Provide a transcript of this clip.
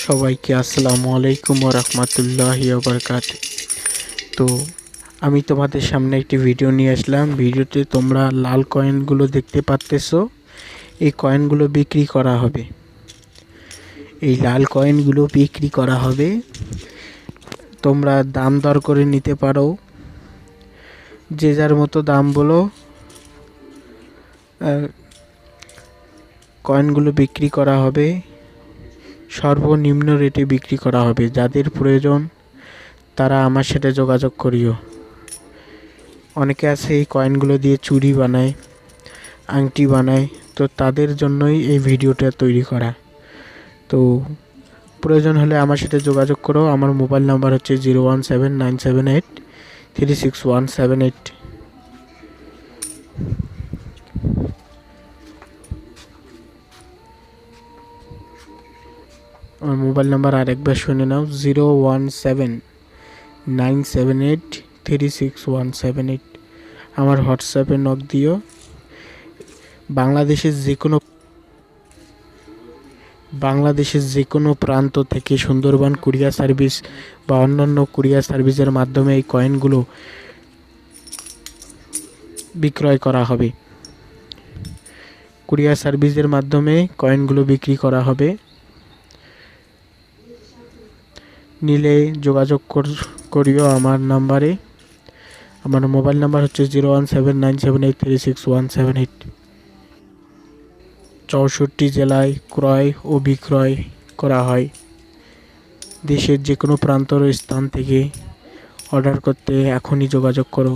সবাইকে আসসালামু আলাইকুম ওয়া রাহমাতুল্লাহি ওয়া বারাকাতুহু। তো আমি তোমাদের সামনে একটি ভিডিও নিয়ে আসলাম। ভিডিওতে তোমরা লাল কয়েনগুলো দেখতে পাচ্তেছো। এই কয়েনগুলো বিক্রি করা হবে। এই লাল কয়েনগুলো বিক্রি করা হবে। তোমরা দাম দর করে নিতে পারো, যে যার মতো দাম বলো। কয়েনগুলো বিক্রি করা হবে, সর্বনিম্ন রেটে বিক্রি করা হবে। যাদের প্রয়োজন তারা আমার সাথে যোগাযোগ করিও। অনেকে আছে এই কয়েনগুলো দিয়ে চুড়ি বানায়, আংটি বানায়, তো তাদের জন্যই এই ভিডিওটা তৈরি করা। তো প্রয়োজন হলে আমার সাথে যোগাযোগ করো। আমার মোবাইল নাম্বার হচ্ছে 017978361778। আমার মোবাইল নাম্বার আরেকবার শুনে নাও, 017978361778। আমার হোয়াটসঅ্যাপে নক দিও। বাংলাদেশের যে কোনো প্রান্ত থেকে সুন্দরবন কুরিয়ার সার্ভিস বা অন্যান্য কুরিয়ার সার্ভিসের মাধ্যমে এই কয়েনগুলো বিক্রয় করা হবে। কুরিয়ার সার্ভিসের মাধ্যমে কয়েনগুলো বিক্রি করা হবে। নিলে যোগাযোগ করিও আমার নাম্বারে। আমার মোবাইল নাম্বার হচ্ছে 017978361778। 64 জেলায় ক্রয় ও বিক্রয় করা হয়। দেশের যে কোনো প্রান্তর স্থান থেকে অর্ডার করতে এখনই যোগাযোগ করো।